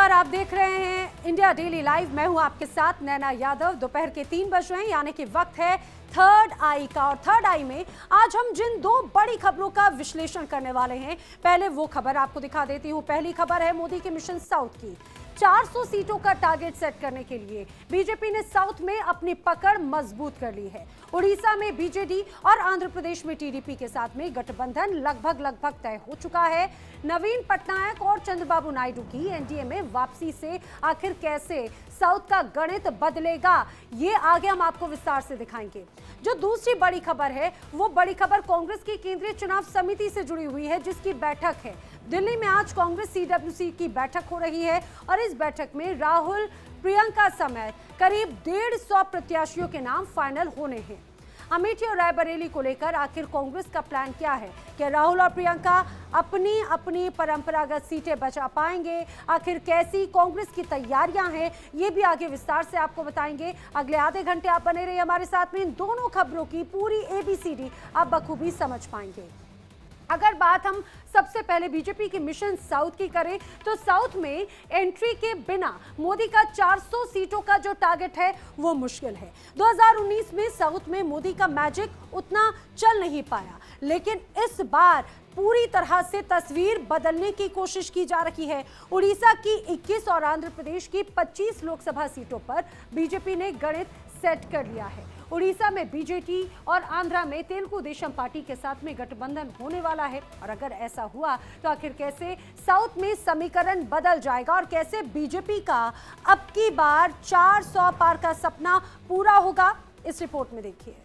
नमस्कार, आप देख रहे हैं इंडिया डेली लाइव। मैं हूं आपके साथ नैना यादव। दोपहर के 3 बज रहे हैं, यानी कि वक्त है थर्ड आई का। और थर्ड आई में आज हम जिन 2 बड़ी खबरों का विश्लेषण करने वाले हैं, पहले वो खबर आपको दिखा देती हूं। पहली खबर है मोदी के मिशन साउथ की। 400 सीटों का टारगेट सेट करने के लिए बीजेपी ने साउथ में अपनी पकड़ मजबूत कर ली है। उड़ीसा में बीजेडी और आंध्र प्रदेश में टीडीपी के साथ में गठबंधन लगभग तय हो चुका है। नवीन पटनायक और चंद्रबाबू नायडू की एनडीए में वापसी से आखिर कैसे साउथ का गणित बदलेगा, ये आगे हम आपको विस्तार से दिखाएंगे। जो दूसरी बड़ी खबर है, वो बड़ी खबर कांग्रेस की केंद्रीय चुनाव समिति से जुड़ी हुई है, जिसकी बैठक है दिल्ली में। आज कांग्रेस सीडब्ल्यूसी की बैठक हो रही है और इस बैठक में राहुल प्रियंका समेत करीब 150 प्रत्याशियों के नाम फाइनल होने हैं। अमेठी और रायबरेली को लेकर आखिर कांग्रेस का प्लान क्या है? क्या राहुल और प्रियंका अपनी अपनी परंपरागत सीटें बचा पाएंगे? आखिर कैसी कांग्रेस की तैयारियां हैं, ये भी आगे विस्तार से आपको बताएंगे। अगले आधे घंटे आप बने रहिए हमारे साथ में। इन दोनों खबरों की पूरी ABCD आप बखूबी समझ पाएंगे। अगर बात हम सबसे पहले बीजेपी के मिशन साउथ की करें, तो साउथ में एंट्री के बिना मोदी का 400 सीटों का जो टारगेट है वो मुश्किल है। 2019 में साउथ में मोदी का मैजिक उतना चल नहीं पाया, लेकिन इस बार पूरी तरह से तस्वीर बदलने की कोशिश की जा रही है। उड़ीसा की 21 और आंध्र प्रदेश की 25 लोकसभा सीटों पर बीजेपी ने गणित सेट कर लिया है। उड़ीसा में बीजेपी और आंध्रा में तेलुगु देशम पार्टी के साथ में गठबंधन होने वाला है। और अगर ऐसा हुआ तो आखिर कैसे साउथ में समीकरण बदल जाएगा और कैसे बीजेपी का अब की बार 400 पार का सपना पूरा होगा, इस रिपोर्ट में देखिए।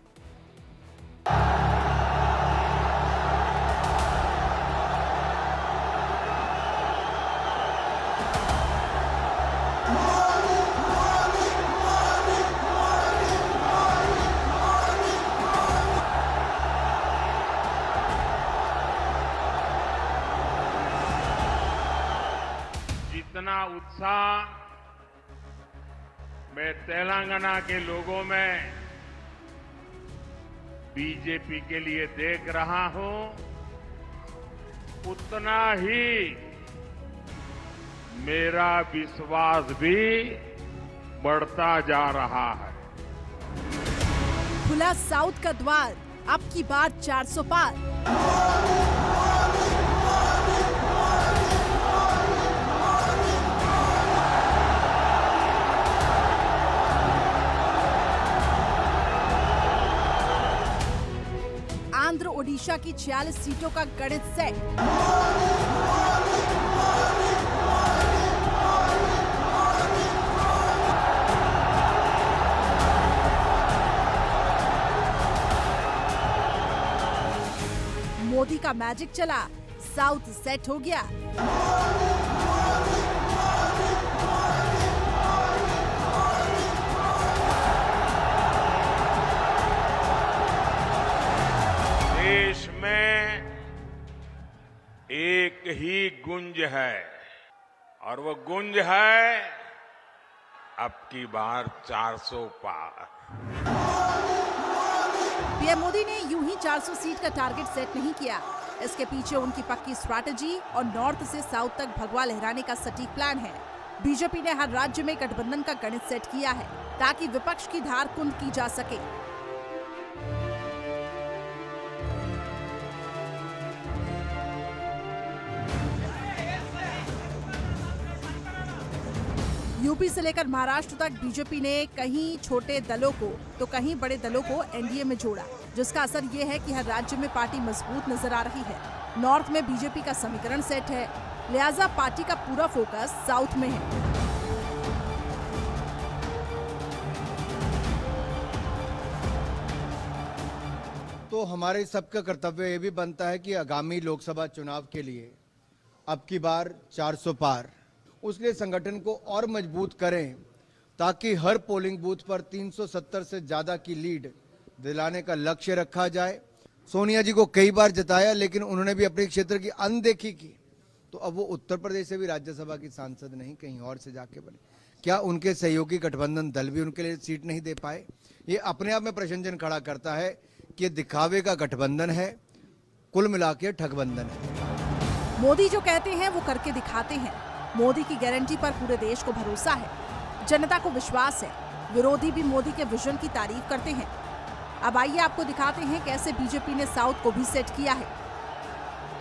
इतना उत्साह मैं तेलंगाना के लोगों में बीजेपी के लिए देख रहा हूं, उतना ही मेरा विश्वास भी बढ़ता जा रहा है। खुला साउथ का द्वार, अब की बार 400 पार। आंध्र ओडिशा की 46 सीटों का गणित सेट। मोदी का मैजिक चला, साउथ सेट हो गया। देश में एक ही गुंज है और वो गुंज है अब की बार 400 पार। पीएम मोदी ने यूं ही 400 सीट का टारगेट सेट नहीं किया। इसके पीछे उनकी पक्की स्ट्रैटेजी और नॉर्थ से साउथ तक भगवा लहराने का सटीक प्लान है। बीजेपी ने हर राज्य में गठबंधन का गणित सेट किया है ताकि विपक्ष की धार कुंद की जा सके। यूपी से लेकर महाराष्ट्र तक बीजेपी ने कहीं छोटे दलों को तो कहीं बड़े दलों को एनडीए में जोड़ा, जिसका असर ये है कि हर राज्य में पार्टी मजबूत नजर आ रही है। नॉर्थ में बीजेपी का समीकरण सेट है, लिहाजा पार्टी का पूरा फोकस साउथ में है। तो हमारे सबका कर्तव्य ये भी बनता है कि आगामी लोकसभा चुनाव के लिए अब की बार 400 पार, उसके लिए संगठन को और मजबूत करें ताकि हर पोलिंग बूथ पर 370 से ज्यादा की लीड दिलाने का लक्ष्य रखा जाए। सोनिया जी को कई बार जताया, लेकिन उन्होंने भी अपने क्षेत्र की अनदेखी की, तो अब वो उत्तर प्रदेश से भी राज्यसभा की सांसद नहीं, कहीं और से जाके बने। क्या उनके सहयोगी गठबंधन दल भी उनके लिए सीट नहीं दे पाए? ये अपने आप में प्रश्नचिन्ह खड़ा करता है कि दिखावे का गठबंधन है, कुल मिला के ठगबंधन है। मोदी जो कहते हैं वो करके दिखाते हैं। मोदी की गारंटी पर पूरे देश को भरोसा है, जनता को विश्वास है। विरोधी भी मोदी के विजन की तारीफ करते हैं। अब आइए आपको दिखाते हैं कैसे बीजेपी ने साउथ को भी सेट किया है।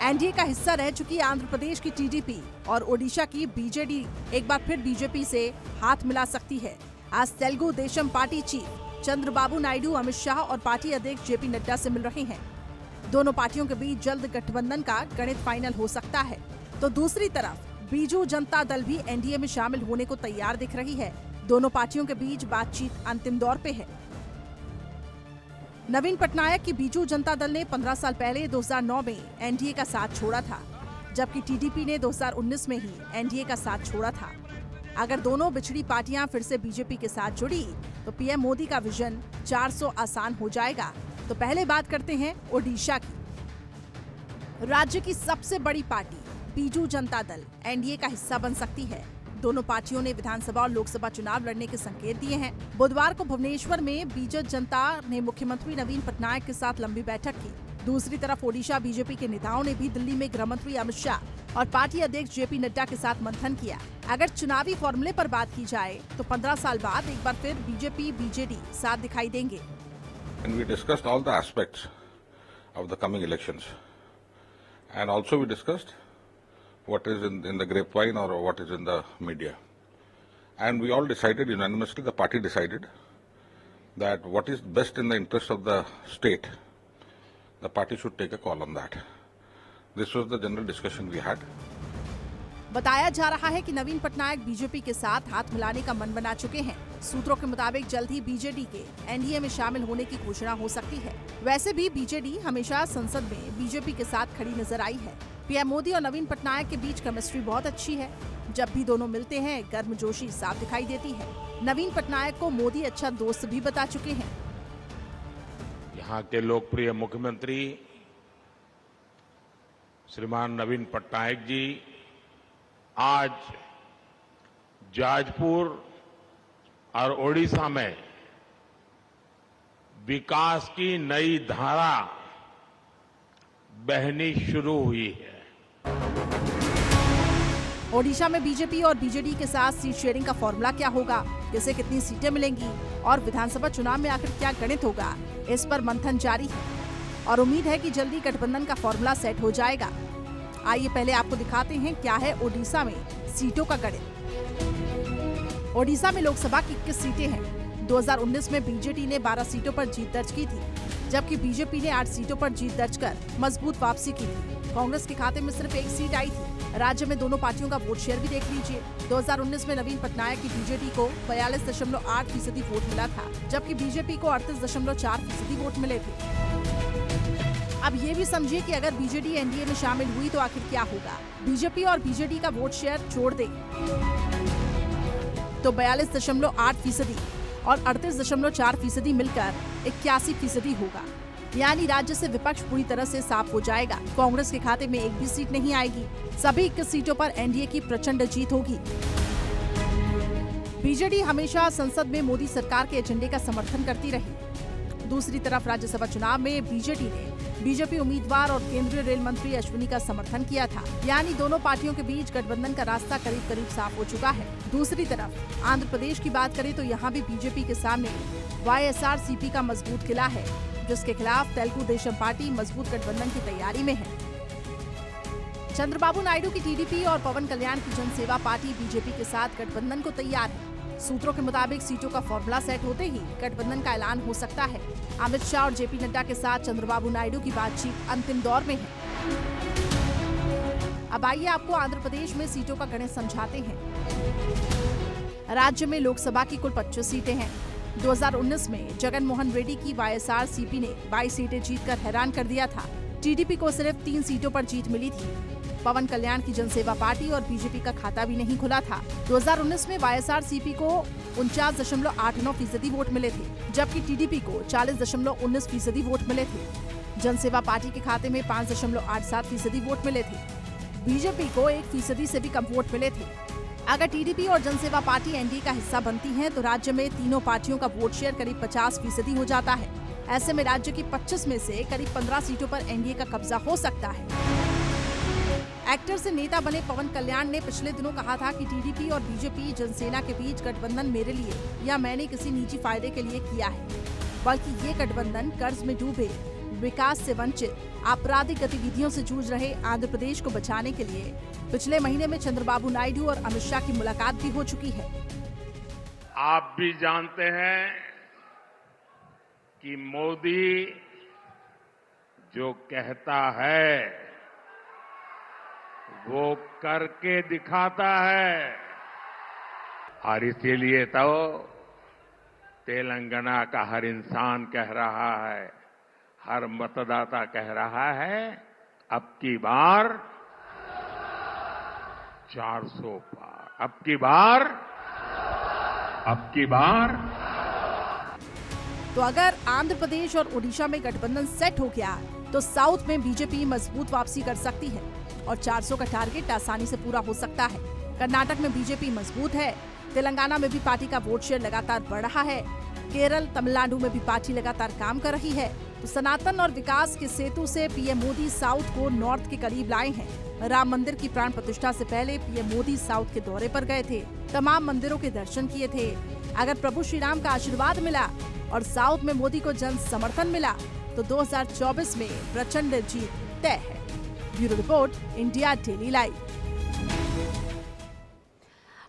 एनडीए का हिस्सा रह चुकी आंध्र प्रदेश की टीडीपी और ओडिशा की बीजेडी एक बार फिर बीजेपी से हाथ मिला सकती है। आज तेलुगु देशम पार्टी चीफ चंद्रबाबू नायडू अमित शाह और पार्टी अध्यक्ष जेपी नड्डा से मिल रहे हैं। दोनों पार्टियों के बीच जल्द गठबंधन का गणित फाइनल हो सकता है। तो दूसरी तरफ बीजू जनता दल भी एनडीए में शामिल होने को तैयार दिख रही है। दोनों पार्टियों के बीच बातचीत अंतिम दौर पे है। नवीन पटनायक की बीजू जनता दल ने 15 साल पहले 2009 में एनडीए का साथ छोड़ा था, जबकि टीडीपी ने 2019 में ही एनडीए का साथ छोड़ा था। अगर दोनों बिछड़ी पार्टियां फिर से बीजेपी के साथ जुड़ी तो पीएम मोदी का विजन 400 आसान हो जाएगा। तो पहले बात करते हैं ओडिशा की। राज्य की सबसे बड़ी पार्टी बीजू जनता दल एनडीए का हिस्सा बन सकती है। दोनों पार्टियों ने विधानसभा और लोकसभा चुनाव लड़ने के संकेत दिए हैं। बुधवार को भुवनेश्वर में बीजू जनता ने मुख्यमंत्री नवीन पटनायक के साथ लंबी बैठक की। दूसरी तरफ ओडिशा बीजेपी के नेताओं ने भी दिल्ली में गृह मंत्री अमित शाह और पार्टी अध्यक्ष जेपी नड्डा के साथ मंथन किया। अगर चुनावी फॉर्मूले पर बात की जाए तो 15 साल बाद एक बार फिर बीजेपी बीजेडी साथ दिखाई देंगे। And we discussed all the aspects of the coming elections, and also we discussed what is in the grapevine or what is in the media, and we all decided unanimously, the party decided that what is best in the interest of the state, the party should take a call on that. This was the general discussion we had. बताया जा रहा है कि नवीन Patnaik BJP के साथ हाथ मिलाने का मन बना चुके हैं। सूत्रों के मुताबिक जल्द ही बीजेडी के एनडीए में शामिल होने की घोषणा हो सकती है। वैसे भी बीजेडी हमेशा संसद में बीजेपी के साथ खड़ी नजर आई है। पीएम मोदी और नवीन पटनायक के बीच केमिस्ट्री बहुत अच्छी है। जब भी दोनों मिलते हैं गर्मजोशी साफ दिखाई देती है। नवीन पटनायक को मोदी अच्छा दोस्त भी बता चुके हैं। यहाँ के लोकप्रिय मुख्यमंत्री श्रीमान नवीन पटनायक जी आज जाजपुर और ओडिशा में विकास की नई धारा बहनी शुरू हुई है। ओडिशा में बीजेपी और बीजेडी के साथ सीट शेयरिंग का फॉर्मूला क्या होगा, किसे कितनी सीटें मिलेंगी और विधानसभा चुनाव में आखिर क्या गणित होगा, इस पर मंथन जारी है और उम्मीद है कि जल्दी गठबंधन का फॉर्मूला सेट हो जाएगा। आइए पहले आपको दिखाते हैं क्या है ओडिशा में सीटों का गणित। ओडिशा में लोकसभा की 21 सीटें हैं। 2019 में बीजेडी ने 12 सीटों पर जीत दर्ज की थी, जबकि बीजेपी ने 8 सीटों पर जीत दर्ज कर मजबूत वापसी की थी। कांग्रेस के खाते में सिर्फ 1 सीट आई थी। राज्य में दोनों पार्टियों का वोट शेयर भी देख लीजिए। 2019 में नवीन पटनायक की बीजेडी को 42.8% वोट मिला था, जबकि बीजेपी को 38.4% वोट मिले थे। अब ये भी समझिए कि अगर बीजेडी एनडीए में शामिल हुई तो आखिर क्या होगा। बीजेपी और बीजेडी का वोट शेयर छोड़ दे तो 42.8% और 38.4% मिलकर 81% होगा। यानी राज्य से विपक्ष पूरी तरह से साफ हो जाएगा। कांग्रेस के खाते में एक भी सीट नहीं आएगी। सभी 21 सीटों पर एनडीए की प्रचंड जीत होगी। बीजेडी हमेशा संसद में मोदी सरकार के एजेंडे का समर्थन करती रही। दूसरी तरफ राज्यसभा चुनाव में बीजेडी ने बीजेपी उम्मीदवार और केंद्रीय रेल मंत्री अश्विनी का समर्थन किया था। यानी दोनों पार्टियों के बीच गठबंधन का रास्ता करीब करीब साफ हो चुका है। दूसरी तरफ आंध्र प्रदेश की बात करें तो यहाँ भी बीजेपी के सामने वाईएसआरसीपी का मजबूत किला है, जिसके खिलाफ तेलुगु देशम पार्टी मजबूत गठबंधन की तैयारी में है। चंद्रबाबू नायडू की टीडीपी और पवन कल्याण की जनसेवा पार्टी बीजेपी के साथ गठबंधन को तैयार है। सूत्रों के मुताबिक सीटों का फॉर्मूला सेट होते ही गठबंधन का ऐलान हो सकता है। अमित शाह और जेपी नड्डा के साथ चंद्रबाबू नायडू की बातचीत अंतिम दौर में है। अब आइए आपको आंध्र प्रदेश में सीटों का गणित समझाते हैं। राज्य में लोकसभा की कुल 25 सीटें हैं। 2019 में जगन मोहन रेड्डी की वाईएसआरसीपी ने 22 सीटें जीतकर हैरान कर दिया था। टीडीपी को सिर्फ 3 सीटों पर जीत मिली थी। पवन कल्याण की जनसेवा पार्टी और बीजेपी का खाता भी नहीं खुला था। 2019 में वाईएसआरसीपी को 49.89% वोट मिले थे, जबकि टीडीपी को 40.19% वोट मिले थे। जनसेवा पार्टी के खाते में 5.87% वोट मिले थे। बीजेपी को 1% से भी कम वोट मिले थे। अगर टीडीपी और जनसेवा पार्टी एनडीए का हिस्सा बनती हैं, तो राज्य में तीनों पार्टियों का वोट शेयर करीब 50% हो जाता है। ऐसे में राज्य की 25 में से करीब 15 सीटों पर एनडीए का कब्जा हो सकता है। एक्टर से नेता बने पवन कल्याण ने पिछले दिनों कहा था कि टीडीपी और बीजेपी जनसेना के बीच गठबंधन मेरे लिए या मैंने किसी निजी फायदे के लिए किया है, बल्कि ये गठबंधन कर्ज में डूबे, विकास से वंचित, आपराधिक गतिविधियों से जूझ रहे आंध्र प्रदेश को बचाने के लिए पिछले महीने में चंद्रबाबू नायडू और अमित शाह की मुलाकात भी हो चुकी है। आप भी जानते हैं कि मोदी जो कहता है वो करके दिखाता है, और इसीलिए तो तेलंगाना का हर इंसान कह रहा है, हर मतदाता कह रहा है, अब की बार 400 पार, अब की बार। तो अगर आंध्र प्रदेश और ओडिशा में गठबंधन सेट हो गया तो साउथ में बीजेपी मजबूत वापसी कर सकती है और 400 का टारगेट आसानी से पूरा हो सकता है। कर्नाटक में बीजेपी मजबूत है, तेलंगाना में भी पार्टी का वोट शेयर लगातार बढ़ रहा है, केरल, तमिलनाडु में भी पार्टी लगातार काम कर रही है। तो सनातन और विकास के सेतु से पीएम मोदी साउथ को नॉर्थ के करीब लाए हैं। राम मंदिर की प्राण प्रतिष्ठा से पहले पीएम मोदी साउथ के दौरे पर गए थे, तमाम मंदिरों के दर्शन किए थे। अगर प्रभु श्री राम का आशीर्वाद मिला और साउथ में मोदी को जन समर्थन मिला तो 2024 में प्रचंड जीत तय है। Bureau report, India daily live.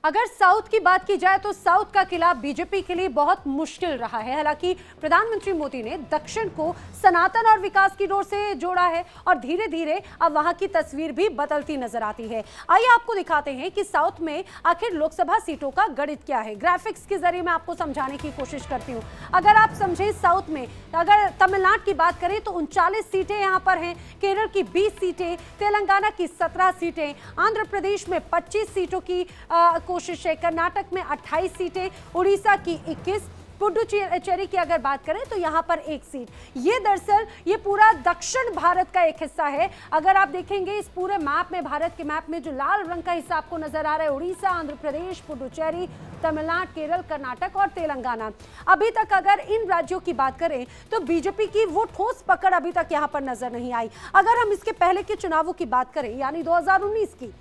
अगर साउथ की बात की जाए तो साउथ का किला बीजेपी के लिए बहुत मुश्किल रहा है। हालांकि प्रधानमंत्री मोदी ने दक्षिण को सनातन और विकास की डोर से जोड़ा है और धीरे धीरे अब वहां की तस्वीर भी बदलती नजर आती है। आइए आपको दिखाते हैं कि साउथ में आखिर लोकसभा सीटों का गणित क्या है। ग्राफिक्स के जरिए मैं आपको समझाने की कोशिश करती हूँ। अगर आप समझें साउथ में, अगर तमिलनाडु की बात करें तो 39 सीटें यहाँ पर हैं, केरल की 20 सीटें, तेलंगाना की 17 सीटें, आंध्र प्रदेश में 25 सीटों की कोशिश है, कर्नाटक में 28 सीटें, उड़ीसा की 21, पुडुचेरी की अगर बात करें तो यहां पर 1 सीट। ये दरअसल ये पूरा दक्षिण भारत का एक हिस्सा है। अगर आप देखेंगे इस पूरे मैप में, भारत के मैप में जो लाल रंग का हिस्सा आपको नजर आ रहा है, उड़ीसा, आंध्र प्रदेश, पुडुचेरी, तमिलनाडु, केरल, कर्नाटक और तेलंगाना। अभी तक अगर इन राज्यों की बात करें तो बीजेपी की वो ठोस पकड़ अभी तक यहां पर नजर नहीं आई। अगर हम इसके पहले के चुनावों की बात करें, यानी 2019 की,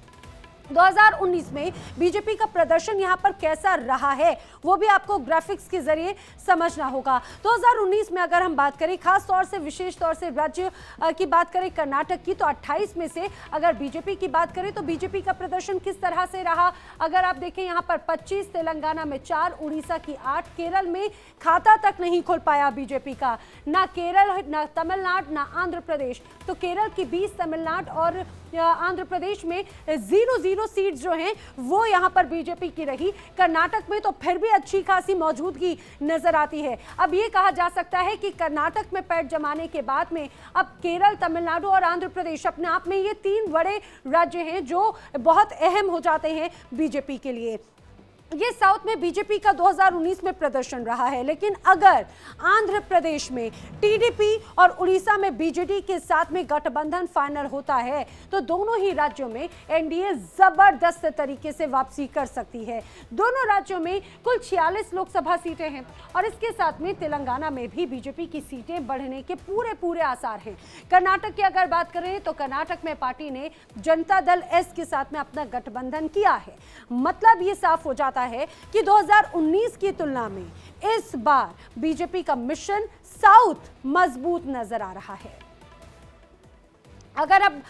2019 में बीजेपी का प्रदर्शन यहां पर कैसा रहा है वो भी आपको ग्राफिक्स के जरिए समझना होगा। 2019 में अगर हम बात करें, खास तौर से विशेष तौर से राज्य की बात करें कर्नाटक की, तो 28 में से अगर बीजेपी की बात करें तो बीजेपी का प्रदर्शन किस तरह से रहा। अगर आप देखें यहां पर 25, तेलंगाना में 4, उड़ीसा की 8, केरल में खाता तक नहीं खोल पाया बीजेपी का, ना केरल, ना तमिलनाडु, ना आंध्र प्रदेश। तो केरल की 20, तमिलनाडु और आंध्र प्रदेश में 0 सीट्स जो हैं वो यहां पर बीजेपी की रही। कर्नाटक में तो फिर भी अच्छी खासी मौजूदगी नजर आती है। अब ये कहा जा सकता है कि कर्नाटक में पैठ जमाने के बाद में अब केरल, तमिलनाडु और आंध्र प्रदेश अपने आप में ये 3 बड़े राज्य हैं जो बहुत अहम हो जाते हैं बीजेपी के लिए। ये साउथ में बीजेपी का 2019 में प्रदर्शन रहा है। लेकिन अगर आंध्र प्रदेश में टीडीपी और उड़ीसा में बीजेडी के साथ में गठबंधन फाइनल होता है तो दोनों ही राज्यों में एनडीए जबरदस्त तरीके से वापसी कर सकती है। दोनों राज्यों में कुल 46 लोकसभा सीटें हैं और इसके साथ में तेलंगाना में भी बीजेपी की सीटें बढ़ने के पूरे आसार हैं। कर्नाटक की अगर बात करें तो कर्नाटक में पार्टी ने जनता दल एस के साथ में अपना गठबंधन किया है। मतलब ये साफ हो जाता है कि 2019 की तुलना में इस बार बीजेपी का मिशन साउथ मजबूत नजर आ रहा है। अगर अब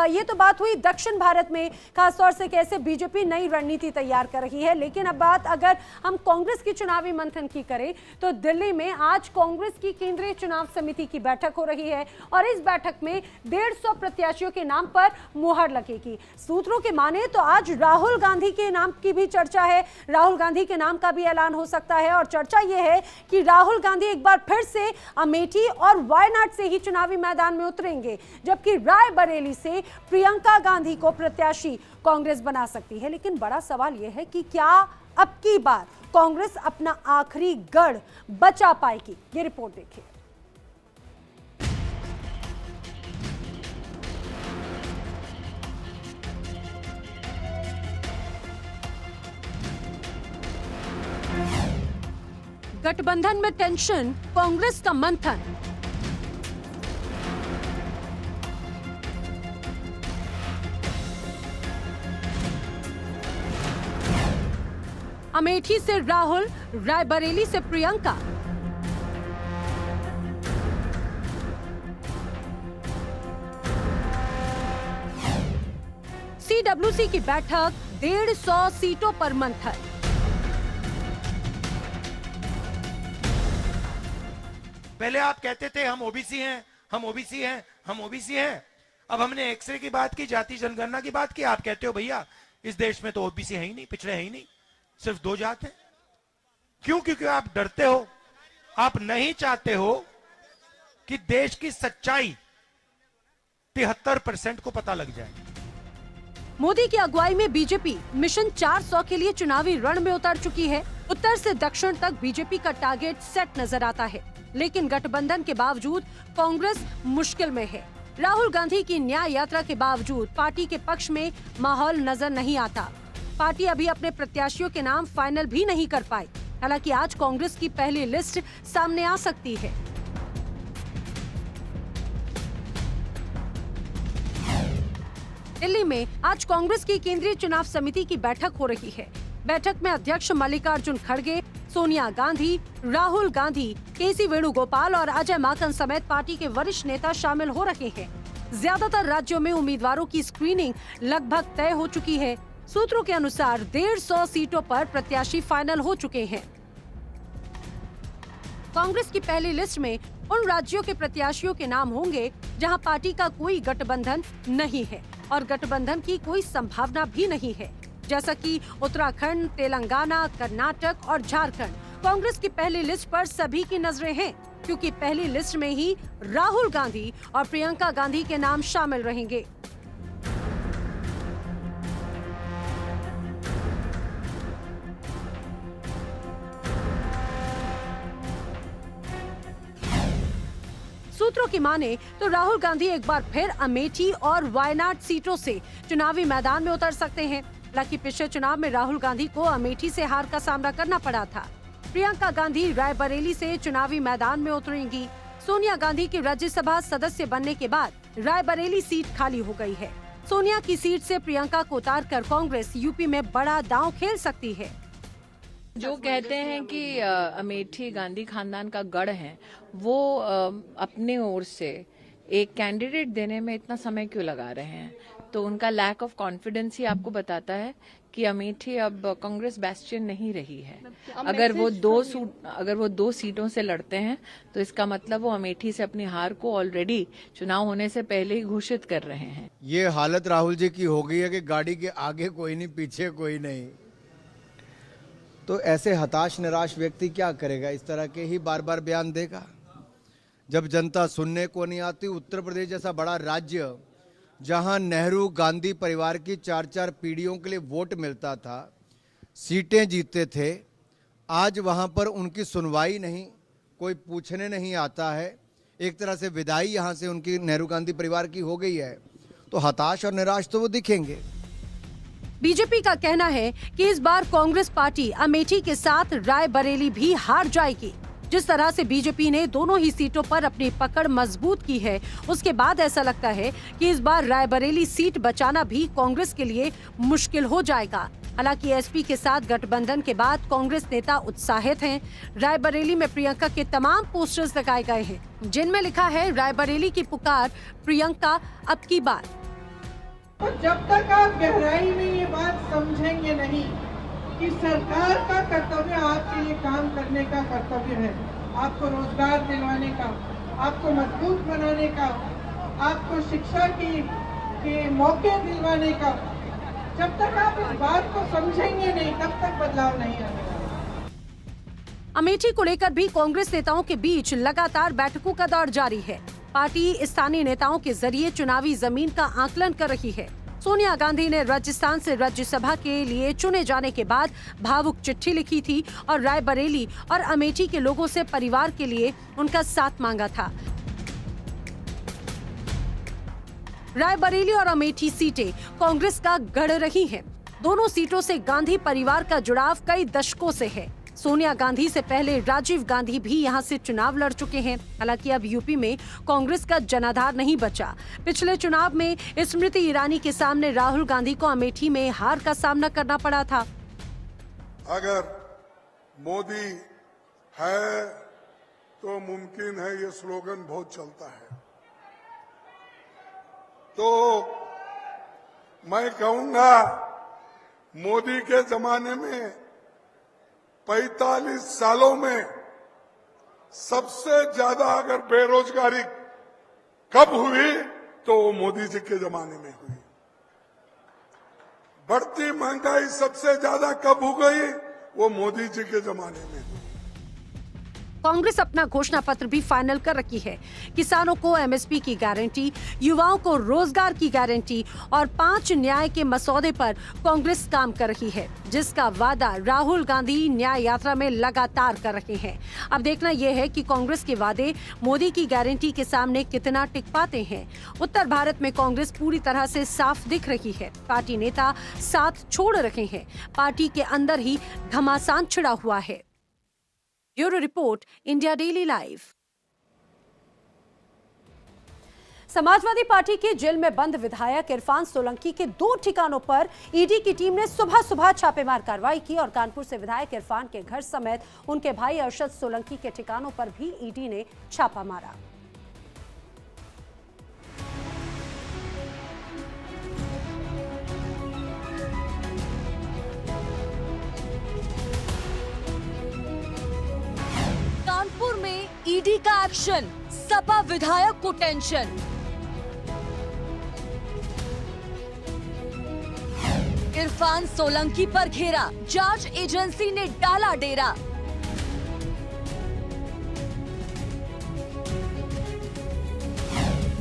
ये तो बात हुई दक्षिण भारत में खासतौर से कैसे बीजेपी नई रणनीति तैयार कर रही है। लेकिन अब बात अगर हम कांग्रेस की चुनावी मंथन की करें तो दिल्ली में आज कांग्रेस की केंद्रीय चुनाव समिति की बैठक हो रही है और इस बैठक में 150 प्रत्याशियों के नाम पर मुहर लगेगी। सूत्रों के माने तो आज राहुल गांधी के नाम की भी चर्चा है, राहुल गांधी के नाम का भी ऐलान हो सकता है और चर्चा यह है कि राहुल गांधी एक बार फिर से अमेठी और वायनाड से ही चुनावी मैदान में उतरेंगे, जबकि रायबरेली से प्रियंका गांधी को प्रत्याशी कांग्रेस बना सकती है। लेकिन बड़ा सवाल यह है कि क्या अब की बार कांग्रेस अपना आखिरी गढ़ बचा पाएगी? ये रिपोर्ट देखिए। गठबंधन में टेंशन, कांग्रेस का मंथन। अमेठी से राहुल, रायबरेली से प्रियंका। सीडब्ल्यूसी की बैठक, 150 सीटों पर मंथन। पहले आप कहते थे हम ओबीसी हैं, हम ओबीसी हैं, हम ओबीसी हैं। अब हमने एक्सरे की बात की, जाति जनगणना की बात की। आप कहते हो भैया इस देश में तो ओबीसी है ही नहीं, पिछड़े हैं ही नहीं, सिर्फ 2 जात हैं। क्यों? क्योंकि आप डरते हो, आप नहीं चाहते हो कि देश की सच्चाई 73% को पता लग जाए। मोदी की अगुवाई में बीजेपी मिशन 400 के लिए चुनावी रण में उतर चुकी है। उत्तर से दक्षिण तक बीजेपी का टारगेट सेट नजर आता है, लेकिन गठबंधन के बावजूद कांग्रेस मुश्किल में है। राहुल गांधी की न्याय यात्रा के बावजूद पार्टी के पक्ष में माहौल नजर नहीं आता। पार्टी अभी अपने प्रत्याशियों के नाम फाइनल भी नहीं कर पाई। हालांकि आज कांग्रेस की पहली लिस्ट सामने आ सकती है। दिल्ली में आज कांग्रेस की केंद्रीय चुनाव समिति की बैठक हो रही है। बैठक में अध्यक्ष मल्लिकार्जुन खड़गे, सोनिया गांधी, राहुल गांधी, केसी वेणुगोपाल और अजय माकन समेत पार्टी के वरिष्ठ नेता शामिल हो रहे हैं। ज्यादातर राज्यों में उम्मीदवारों की स्क्रीनिंग लगभग तय हो चुकी है। सूत्रों के अनुसार 150 सीटों पर प्रत्याशी फाइनल हो चुके हैं। कांग्रेस की पहली लिस्ट में उन राज्यों के प्रत्याशियों के नाम होंगे जहां पार्टी का कोई गठबंधन नहीं है और गठबंधन की कोई संभावना भी नहीं है, जैसा कि उत्तराखंड, तेलंगाना, कर्नाटक और झारखंड। कांग्रेस की पहली लिस्ट पर सभी की नजरें हैं, क्योंकि पहली लिस्ट में ही राहुल गांधी और प्रियंका गांधी के नाम शामिल रहेंगे। सूत्रों की माने तो राहुल गांधी एक बार फिर अमेठी और वायनाड सीटों से चुनावी मैदान में उतर सकते हैं। हालांकि पिछले चुनाव में राहुल गांधी को अमेठी से हार का सामना करना पड़ा था। प्रियंका गांधी रायबरेली से चुनावी मैदान में उतरेंगी। सोनिया गांधी की राज्यसभा सदस्य बनने के बाद रायबरेली सीट खाली हो गई है। सोनिया की सीट से प्रियंका को उतारकर कांग्रेस यूपी में बड़ा दांव खेल सकती है। जो कहते हैं कि अमेठी गांधी खानदान का गढ़ है, वो अपने ओर से एक कैंडिडेट देने में इतना समय क्यों लगा रहे हैं? तो उनका लैक ऑफ कॉन्फिडेंस ही आपको बताता है कि अमेठी अब कांग्रेस बैस्टियन नहीं रही है। अगर वो 2 सीटों से लड़ते हैं तो इसका मतलब वो अमेठी से अपनी हार को ऑलरेडी चुनाव होने से पहले ही घोषित कर रहे हैं। ये हालत राहुल जी की हो गई है कि गाड़ी के आगे कोई नहीं, पीछे कोई नहीं। तो ऐसे हताश निराश व्यक्ति क्या करेगा? इस तरह के ही बार बार बयान देगा। जब जनता सुनने को नहीं आती, उत्तर प्रदेश जैसा बड़ा राज्य जहां नेहरू गांधी परिवार की 4-4 पीढ़ियों के लिए वोट मिलता था, सीटें जीतते थे, आज वहां पर उनकी सुनवाई नहीं, कोई पूछने नहीं आता है। एक तरह से विदाई यहां से उनकी नेहरू गांधी परिवार की हो गई है। तो हताश और निराश तो वो दिखेंगे। बीजेपी का कहना है कि इस बार कांग्रेस पार्टी अमेठी के साथ रायबरेली भी हार जाएगी। जिस तरह से बीजेपी ने दोनों ही सीटों पर अपनी पकड़ मजबूत की है, उसके बाद ऐसा लगता है कि इस बार रायबरेली सीट बचाना भी कांग्रेस के लिए मुश्किल हो जाएगा। हालांकि एसपी के साथ गठबंधन के बाद कांग्रेस नेता उत्साहित हैं। रायबरेली में प्रियंका के तमाम पोस्टर्स लगाए गए हैं, जिनमें लिखा है रायबरेली की पुकार, प्रियंका अब की बार। तो जब तक आप गहराई में ये बात समझेंगे नहीं कि सरकार का कर्तव्य आपके लिए काम करने का कर्तव्य है, आपको रोजगार दिलवाने का, आपको मजबूत बनाने का, आपको शिक्षा के मौके दिलवाने का, जब तक आप इस बात को समझेंगे नहीं, तब तक बदलाव नहीं आएगा। अमेठी को लेकर भी कांग्रेस नेताओं के बीच लगातार बैठकों का दौर जारी है। पार्टी स्थानीय नेताओं के जरिए चुनावी जमीन का आकलन कर रही है। सोनिया गांधी ने राजस्थान से राज्यसभा के लिए चुने जाने के बाद भावुक चिट्ठी लिखी थी और रायबरेली और अमेठी के लोगों से परिवार के लिए उनका साथ मांगा था। रायबरेली और अमेठी सीटें कांग्रेस का गढ़ रही हैं। दोनों सीटों से गांधी परिवार का जुड़ाव कई दशकों से है। सोनिया गांधी से पहले राजीव गांधी भी यहां से चुनाव लड़ चुके हैं। हालांकि अब यूपी में कांग्रेस का जनाधार नहीं बचा। पिछले चुनाव में स्मृति ईरानी के सामने राहुल गांधी को अमेठी में हार का सामना करना पड़ा था। अगर मोदी है तो मुमकिन है, ये स्लोगन बहुत चलता है। तो मैं कहूंगा मोदी के जमाने में 45 सालों में सबसे ज्यादा अगर बेरोजगारी कब हुई तो वो मोदी जी के जमाने में हुई। बढ़ती महंगाई सबसे ज्यादा कब हो गई, वो मोदी जी के जमाने में हुई। कांग्रेस अपना घोषणा पत्र भी फाइनल कर रखी है। किसानों को एमएसपी की गारंटी, युवाओं को रोजगार की गारंटी और 5 न्याय के मसौदे पर कांग्रेस काम कर रही है, जिसका वादा राहुल गांधी न्याय यात्रा में लगातार कर रहे हैं। अब देखना यह है कि कांग्रेस के वादे मोदी की गारंटी के सामने कितना टिक पाते हैं। उत्तर भारत में कांग्रेस पूरी तरह से साफ दिख रही है। पार्टी नेता साथ छोड़ रहे हैं। पार्टी के अंदर ही घमासान छिड़ा हुआ है। Bureau report, India daily live. Samajwadi party के जेल में बंद विधायक इरफान सोलंकी के 2 ठिकानों पर ईडी की टीम ने सुबह छापेमार कार्रवाई की और कानपुर से विधायक इरफान के घर समेत उनके भाई अरशद सोलंकी के ठिकानों पर भी ईडी ने छापा मारा। कानपुर में ईडी का एक्शन, सपा विधायक को टेंशन। इरफान सोलंकी पर घेरा, जांच एजेंसी ने डाला डेरा।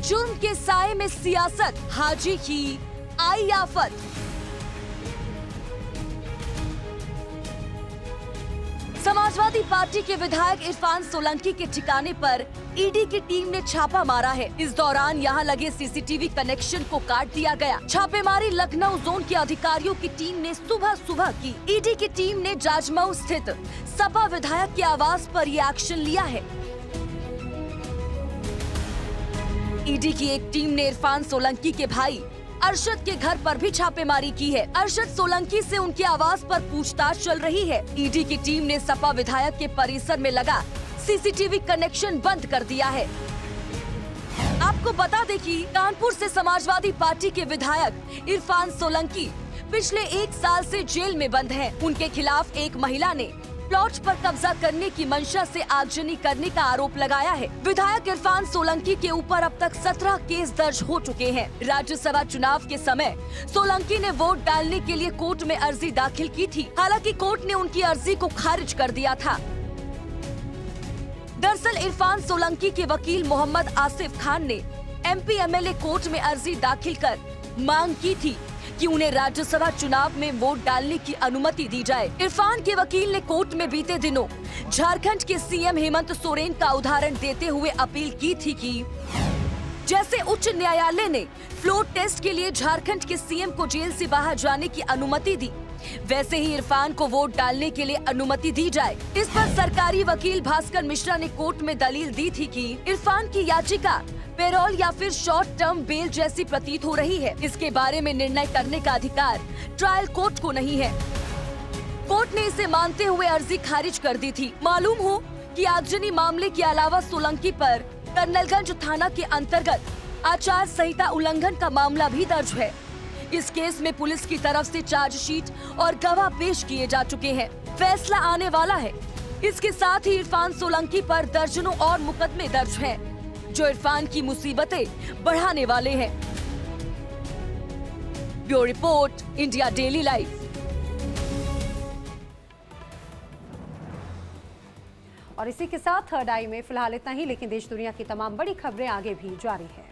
जुर्म के साए में सियासत, हाजी की आई आफत। समाजवादी पार्टी के विधायक इरफान सोलंकी के ठिकाने पर ईडी की टीम ने छापा मारा है। इस दौरान यहां लगे सीसीटीवी कनेक्शन को काट दिया गया। छापेमारी लखनऊ जोन के अधिकारियों की टीम ने सुबह की। ईडी की टीम ने जाजमऊ स्थित सपा विधायक के आवास पर ये एक्शन लिया है। ईडी की एक टीम ने इरफान सोलंकी के भाई अरशद के घर पर भी छापेमारी की है। अरशद सोलंकी से उनके आवास पर पूछताछ चल रही है। ईडी की टीम ने सपा विधायक के परिसर में लगा सीसीटीवी कनेक्शन बंद कर दिया है। आपको बता दें कि कानपुर से समाजवादी पार्टी के विधायक इरफान सोलंकी पिछले 1 साल से जेल में बंद हैं। उनके खिलाफ एक महिला ने प्लॉट पर कब्जा करने की मंशा से आगजनी करने का आरोप लगाया है। विधायक इरफान सोलंकी के ऊपर अब तक 17 केस दर्ज हो चुके हैं। राज्यसभा चुनाव के समय सोलंकी ने वोट डालने के लिए कोर्ट में अर्जी दाखिल की थी। हालांकि कोर्ट ने उनकी अर्जी को खारिज कर दिया था। दरअसल इरफान सोलंकी के वकील मोहम्मद आसिफ खान ने एमपी एमएलए कोर्ट में अर्जी दाखिल कर मांग की थी कि उन्हें राज्यसभा चुनाव में वोट डालने की अनुमति दी जाए। इरफान के वकील ने कोर्ट में बीते दिनों झारखंड के सीएम हेमंत सोरेन का उदाहरण देते हुए अपील की थी कि जैसे उच्च न्यायालय ने फ्लोर टेस्ट के लिए झारखंड के सीएम को जेल से बाहर जाने की अनुमति दी, वैसे ही इरफान को वोट डालने के लिए अनुमति दी जाए। इस पर सरकारी वकील भास्कर मिश्रा ने कोर्ट में दलील दी थी कि इरफान की याचिका पेरोल या फिर शॉर्ट टर्म बेल जैसी प्रतीत हो रही है। इसके बारे में निर्णय करने का अधिकार ट्रायल कोर्ट को नहीं है। कोर्ट ने इसे मानते हुए अर्जी खारिज कर दी थी। मालूम हो कि आगजनी मामले के अलावा सोलंकी पर कर्नलगंज थाना के अंतर्गत आचार संहिता उल्लंघन का मामला भी दर्ज है। इस केस में पुलिस की तरफ से चार्जशीट और गवाह पेश किए जा चुके हैं। फैसला आने वाला है। इसके साथ ही इरफान सोलंकी पर दर्जनों और मुकदमे दर्ज हैं, जो इरफान की मुसीबतें बढ़ाने वाले हैं। Bureau report, India daily live. और इसी के साथ थर्ड आई में फिलहाल इतना ही, लेकिन देश दुनिया की तमाम बड़ी खबरें आगे भी जारी है।